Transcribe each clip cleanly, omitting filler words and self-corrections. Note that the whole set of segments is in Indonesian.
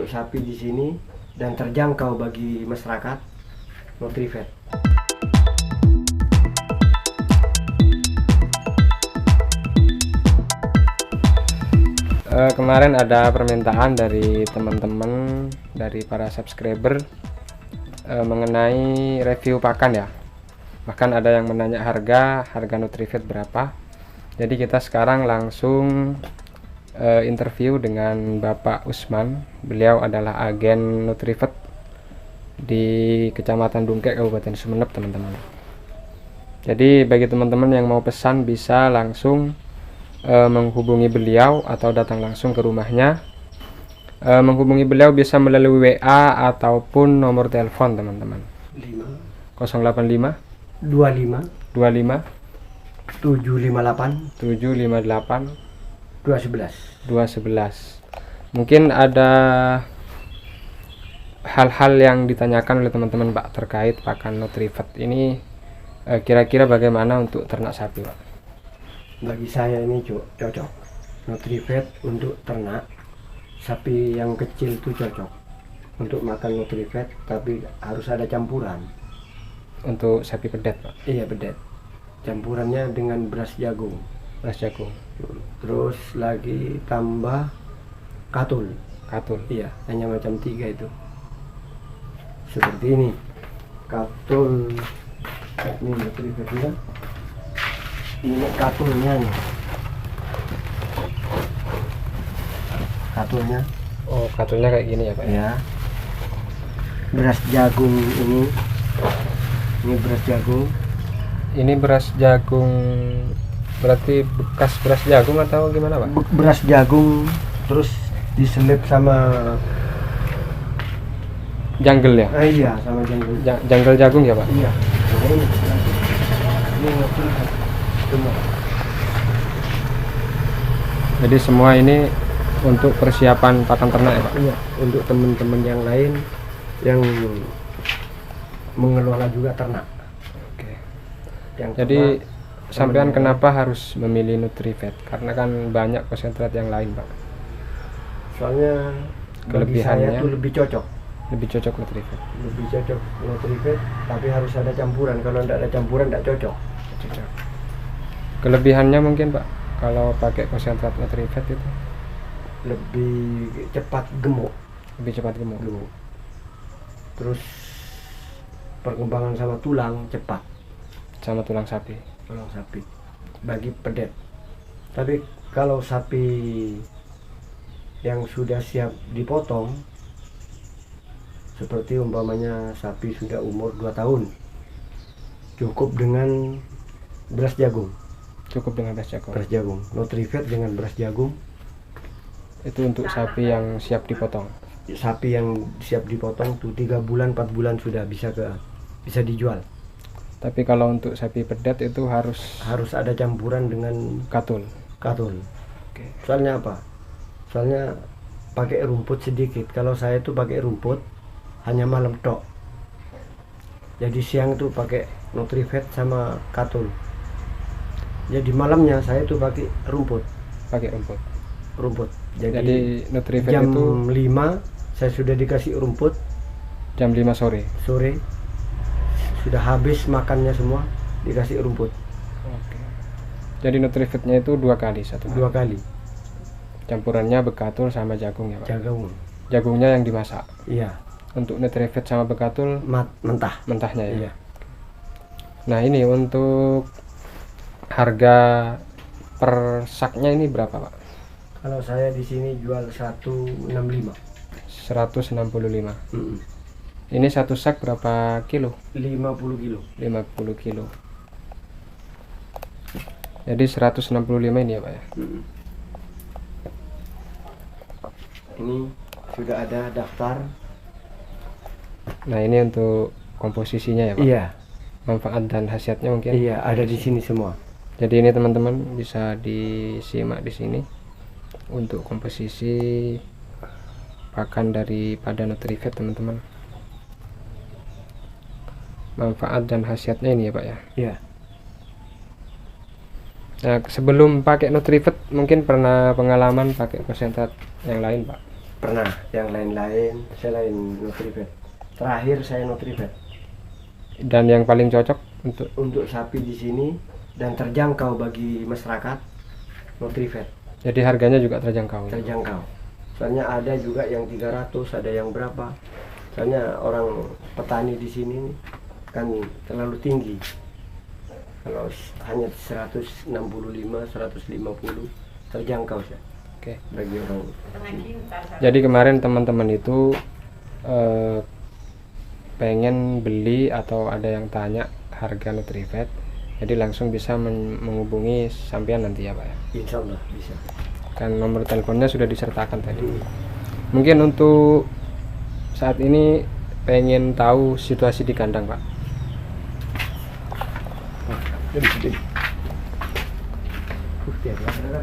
untuk sapi di sini dan terjangkau bagi masyarakat, Nutrifed. Kemarin ada permintaan dari teman-teman, dari para subscriber mengenai review pakan ya. Bahkan ada yang menanya harga Nutrifed berapa. Jadi kita sekarang langsung interview dengan Bapak Usman. Beliau adalah agen Nutrifed di Kecamatan Dungkek, Kabupaten Sumeneb, teman-teman. Jadi bagi teman-teman yang mau pesan bisa langsung menghubungi beliau atau datang langsung ke rumahnya. Menghubungi beliau bisa melalui WA ataupun nomor telepon, teman-teman. 085 25 25 758 758 211. Mungkin ada hal-hal yang ditanyakan oleh teman-teman Pak terkait pakan Nutrifed ini, kira-kira bagaimana untuk ternak sapi, Pak? Bagi saya ini cocok. Nutrifed untuk ternak sapi yang kecil itu cocok untuk makan Nutrifed, tapi harus ada campuran. Untuk sapi pedet, Pak? Iya, pedet. Campurannya dengan beras jagung. Beras jagung. Terus lagi tambah katul. Katul. Iya, hanya macam 3 itu. Seperti ini. Katul. Ini Nutrifednya. Ini katulnya nih. Katulnya. Oh, katulnya kayak gini ya, Pak? Ya. Beras jagung ini. Ini beras jagung. Ini beras jagung berarti bekas beras jagung atau gimana, Pak? Beras jagung terus diselip sama jungle ya? Iya, sama jagung. Jungle jagung ya, Pak? Iya. Ini Nutrifed semua. Jadi semua ini untuk persiapan pakan ternak ya, Pak? Iya, untuk teman-teman yang lain yang mengelola juga ternak. Oke. Yang Jadi sampean temennya- kenapa harus memilih Nutrifed? Karena kan banyak konsentrat yang lain, Pak. Soalnya bagi Kelebihannya? saya tuh lebih cocok. Lebih cocok Nutrifed. Lebih cocok Nutrifed, tapi harus ada campuran. Kalau tidak ada campuran tidak cocok. Cocok. Kelebihannya mungkin, Pak, kalau pakai konsentrat Nutrifed itu Lebih cepat gemuk. lebih cepat gemuk. Terus perkembangan sama tulang cepat. Sama tulang sapi. Tulang sapi bagi pedet. Tapi kalau sapi yang sudah siap dipotong, seperti umpamanya sapi sudah umur 2 tahun, cukup dengan beras jagung. Cukup dengan beras jagung. Beras jagung Nutrifed dengan beras jagung. Itu untuk sapi yang siap dipotong. Sapi yang siap dipotong tuh 3 bulan 4 bulan sudah bisa dijual. Tapi kalau untuk sapi pedet itu harus Ada campuran dengan katul. katul. Oke. Soalnya apa? Soalnya pakai rumput sedikit. Kalau saya tuh pakai rumput hanya malam tok. Jadi siang tuh pakai Nutrifed sama katul. Jadi malamnya saya tuh pakai rumput. Pakai rumput. Jadi Nutrifed jam itu 5 saya sudah dikasih rumput. jam 5 sore. Sore sudah habis makannya semua, dikasih rumput. Oke. Jadi Nutrifednya itu 2 kali satu hari. 2 kali. Campurannya bekatul sama jagung ya, Pak? Jagung. Jagungnya yang dimasak. Iya, Untuk Nutrifed sama bekatul mentah. mentahnya ya. Iya. Nah, ini untuk harga per saknya ini berapa, Pak? Kalau saya di sini jual 165. 165. Mm-mm. Ini satu sak berapa kilo? 50 kilo. 50 kilo. Jadi 165 ini ya, Pak ya. Mm-mm. Ini sudah ada daftar. Nah, ini untuk komposisinya ya, Pak. Iya, Manfaat dan khasiatnya mungkin. iya ada di sini semua. Jadi ini teman-teman bisa disimak di sini untuk komposisi pakan daripada Nutrifed, teman-teman. Manfaat dan khasiatnya ini ya, Pak ya. Iya. Nah, sebelum pakai Nutrifed mungkin pernah pengalaman pakai konsentrat yang lain, Pak? Pernah yang lain-lain selain Nutrifed. Terakhir saya Nutrifed. Dan yang paling cocok Untuk sapi di sini dan terjangkau bagi masyarakat, Nutrifed. jadi harganya juga terjangkau. Terjangkau. Soalnya ada juga yang 300, ada yang berapa. Soalnya orang petani di sini kan terlalu tinggi. Kalau hanya 165, 150 terjangkau sih Oke. bagi orang sini. Jadi kemarin teman-teman itu pengen beli atau ada yang tanya harga Nutrifed, jadi langsung bisa menghubungi sampean nanti ya Pak ya. Insya Allah bisa. Kan nomor teleponnya sudah disertakan tadi. Mungkin untuk saat ini pengen tahu situasi di kandang Pak. Lebih gede. Biar ada.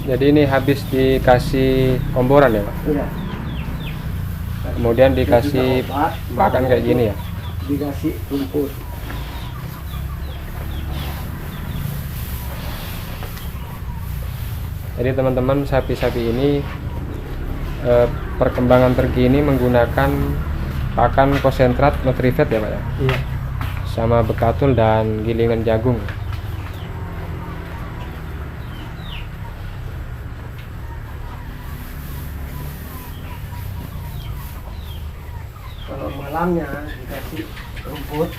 Jadi ini habis dikasih komboran ya Pak. Iya. Kemudian dikasih makan kayak gini ya. Dikasih rumput. Jadi teman-teman, sapi-sapi ini perkembangan terkini menggunakan pakan konsentrat Nutrifed ya Pak ya. Iya. Sama bekatul dan gilingan jagung. Kalau malamnya dikasih rumput.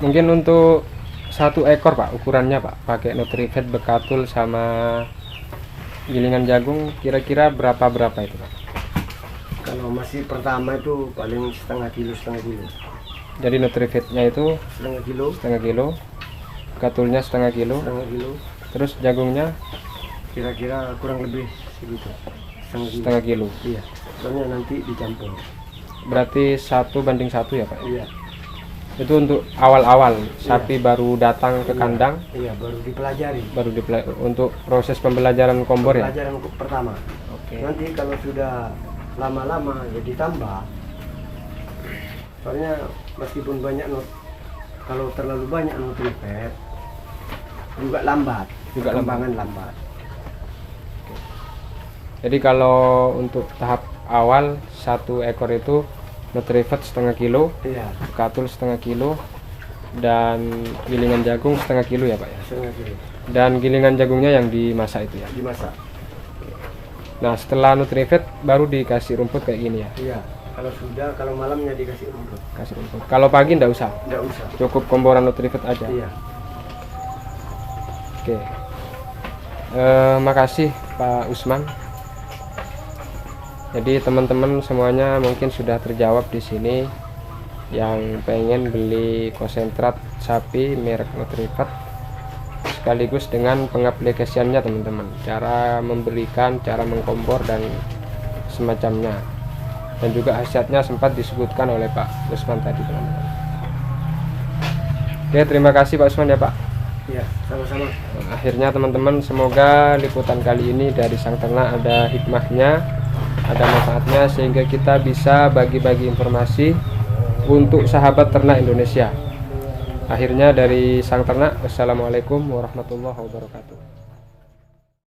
Mungkin untuk 1 ekor Pak, ukurannya Pak, pakai Nutrifed, bekatul sama gilingan jagung, kira-kira berapa itu Pak? Kalau masih pertama itu paling setengah kilo. Jadi Nutrifednya itu Setengah kilo, bekatulnya setengah kilo, terus jagungnya kira-kira kurang lebih segitu. setengah kilo. Iya. Soalnya nanti dicampur. Berarti 1:1 ya Pak? Iya. Itu untuk awal-awal sapi baru datang ke kandang, Iya, baru dipelajari. untuk proses pembelajaran kombor ya. Pelajaran pertama. Oke. Nanti kalau sudah lama-lama ya ditambah. Soalnya meskipun kalau terlalu banyak Nutrifed juga lambat. Perkembangan lambat. Jadi kalau untuk tahap awal 1 ekor itu Nutrifed setengah kilo, Iya, bekatul setengah kilo, dan gilingan jagung setengah kilo ya Pak ya. setengah kilo. Dan gilingan jagungnya yang dimasak itu ya. Dimasak. Nah setelah Nutrifed baru dikasih rumput kayak gini ya. Iya. Kalau malamnya dikasih rumput. Kasih rumput. Kalau pagi nggak usah, Enggak usah. cukup komboran Nutrifed aja. Iya. Oke. Makasih Pak Usman. Jadi teman-teman semuanya mungkin sudah terjawab di sini yang pengen beli konsentrat sapi merek Nutrifed, sekaligus dengan pengaplikasiannya teman-teman, cara memberikan, cara mengkompor dan semacamnya, dan juga khasiatnya sempat disebutkan oleh Pak Usman tadi teman-teman. Oke, terima kasih Pak Usman ya Pak. Iya, sama-sama. Akhirnya teman-teman, semoga liputan kali ini dari Sang Ternak ada hikmahnya, ada manfaatnya, sehingga kita bisa bagi-bagi informasi untuk sahabat ternak Indonesia. Akhirnya dari Sang Ternak, wassalamualaikum warahmatullahi wabarakatuh.